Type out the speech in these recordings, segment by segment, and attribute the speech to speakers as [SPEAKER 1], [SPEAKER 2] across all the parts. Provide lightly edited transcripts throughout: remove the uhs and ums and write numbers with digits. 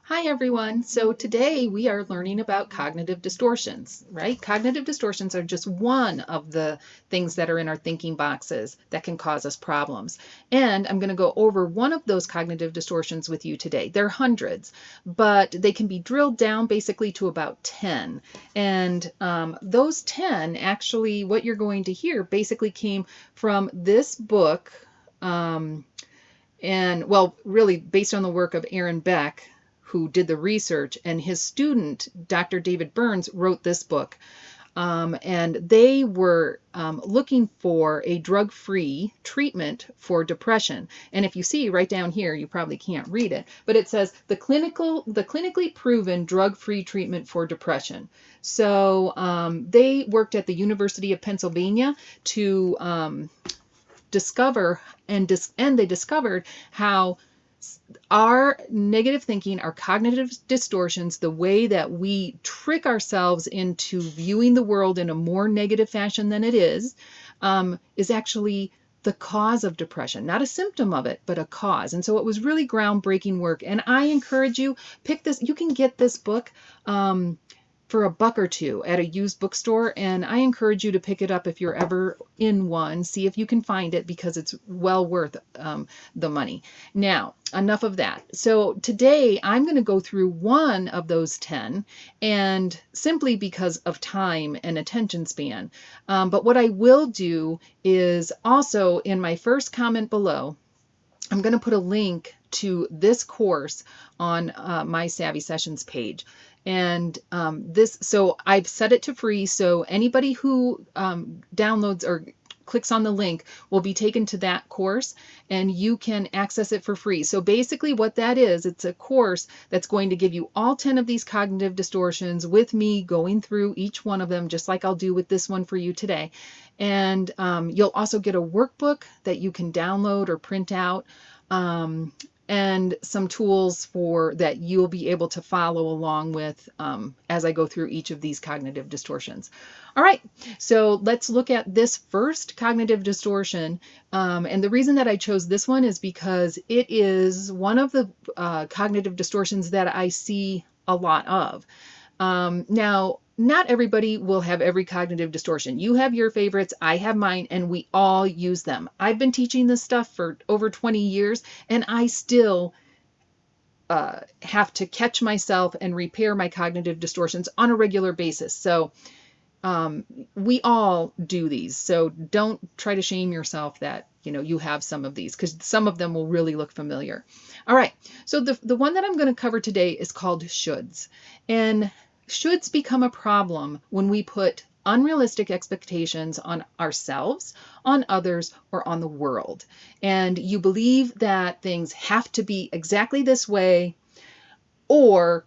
[SPEAKER 1] Hi everyone. So today we are learning about cognitive distortions, right? Cognitive distortions are just one of the things that are in our thinking boxes that can cause us problems. And I'm going to go over one of those cognitive distortions with you today. There are hundreds, but they can be drilled down basically to about 10. And those 10, actually, what you're going to hear basically came from this book. And well, really based on the work of Aaron Beck, who did the research, and his student, Dr. David Burns, wrote this book. And they were looking for a drug-free treatment for depression. And if you see right down here, you probably can't read it, but it says the clinically proven drug-free treatment for depression. So they worked at the University of Pennsylvania to discover and they discovered how our negative thinking, our cognitive distortions, the way that we trick ourselves into viewing the world in a more negative fashion than it is actually the cause of depression, not a symptom of it, but a cause. And so it was really groundbreaking work. And I encourage you, pick this. You can get this book for $1 or $2 at a used bookstore, and I encourage you to pick it up if you're ever in one. See if you can find it, because it's well worth the money. Now, enough of that. So today I'm going to go through one of those 10, and simply because of time and attention span. But what I will do is also, in my first comment below, I'm going to put a link to this course on my Savvy Sessions page. And so I've set it to free. So anybody who downloads or clicks on the link will be taken to that course, and you can access it for free. So basically what that is, it's a course that's going to give you all 10 of these cognitive distortions with me going through each one of them, just like I'll do with this one for you today. And you'll also get a workbook that you can download or print out. And some tools that you'll be able to follow along with as I go through each of these cognitive distortions. All right, so let's look at this first cognitive distortion. And the reason that I chose this one is because it is one of the cognitive distortions that I see a lot of. Now, not everybody will have every cognitive distortion. You have your favorites, I have mine, and we all use them. I've been teaching this stuff for over 20 years, and I still have to catch myself and repair my cognitive distortions on a regular basis. So we all do these. So don't try to shame yourself that you have some of these, because some of them will really look familiar. All right, so the one that I'm going to cover today is called shoulds. And shoulds become a problem when we put unrealistic expectations on ourselves, on others, or on the world. And you believe that things have to be exactly this way, or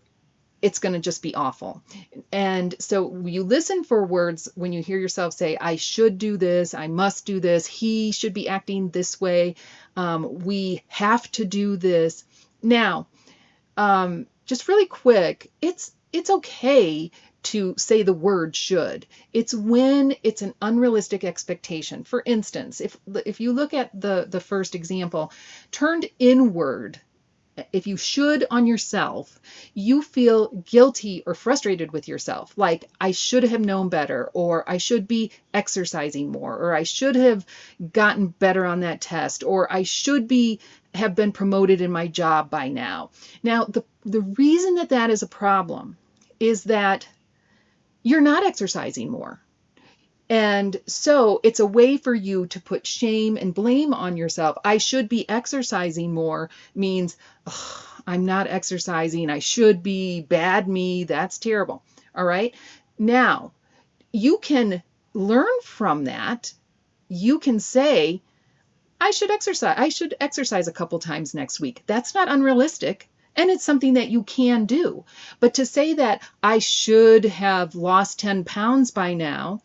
[SPEAKER 1] it's going to just be awful. And so you listen for words when you hear yourself say, I should do this, I must do this, he should be acting this way, we have to do this. Now, just really quick, it's okay to say the word should. It's when it's an unrealistic expectation. For instance, if you look at the first example, turned inward, if you should on yourself, you feel guilty or frustrated with yourself. Like, I should have known better, or I should be exercising more, or I should have gotten better on that test, or I should have been promoted in my job by now. Now, the reason that is a problem is that you're not exercising more. And so it's a way for you to put shame and blame on yourself. I should be exercising more means, I'm not exercising. I should be, bad me. That's terrible. All right. Now, you can learn from that. You can say, I should exercise. I should exercise a couple times next week. That's not unrealistic. And it's something that you can do. But to say that I should have lost 10 pounds by now,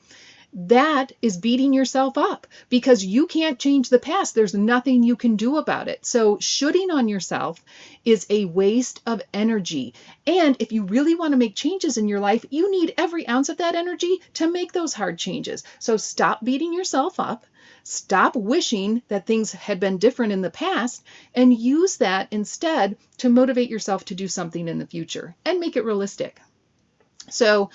[SPEAKER 1] that is beating yourself up because you can't change the past. There's nothing you can do about it. So shooting on yourself is a waste of energy. And if you really want to make changes in your life, you need every ounce of that energy to make those hard changes. So stop beating yourself up. Stop wishing that things had been different in the past and use that instead to motivate yourself to do something in the future and make it realistic. So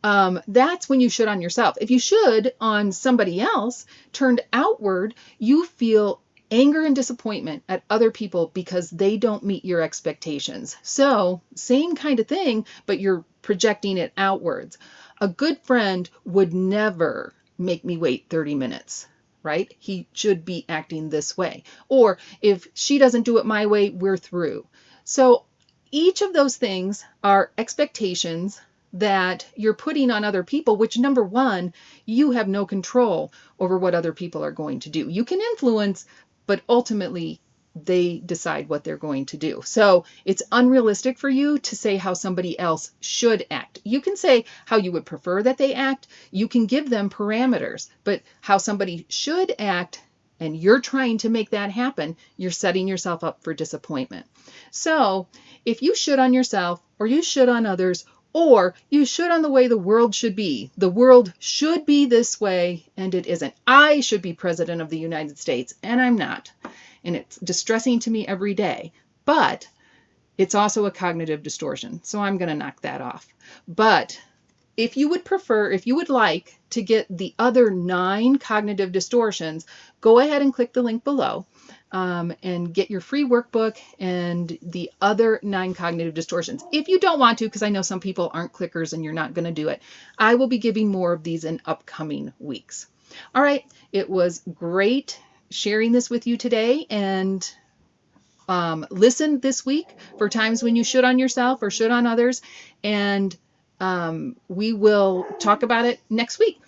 [SPEAKER 1] that's when you should on yourself. If you should on somebody else, turned outward, you feel anger and disappointment at other people because they don't meet your expectations. So, same kind of thing, but you're projecting it outwards. A good friend would never make me wait 30 minutes. Right? He should be acting this way. Or if she doesn't do it my way, we're through. So each of those things are expectations that you're putting on other people, which number one, you have no control over what other people are going to do. You can influence, but ultimately they decide what they're going to do. So it's unrealistic for you to say how somebody else should act. You can say how you would prefer that they act. You can give them parameters, but how somebody should act and you're trying to make that happen, you're setting yourself up for disappointment. So if you should on yourself or you should on others, or you should on the way the world should be. The world should be this way, and it isn't. I should be president of the United States, and I'm not. And it's distressing to me every day. But it's also a cognitive distortion, so I'm going to knock that off. But if you would prefer, if you would like to get the other 9 cognitive distortions, go ahead and click the link below. And get your free workbook and the other 9 cognitive distortions. If you don't want to, because I know some people aren't clickers and you're not going to do it, I will be giving more of these in upcoming weeks. All right, it was great sharing this with you today, and listen this week for times when you should on yourself or should on others, and we will talk about it next week.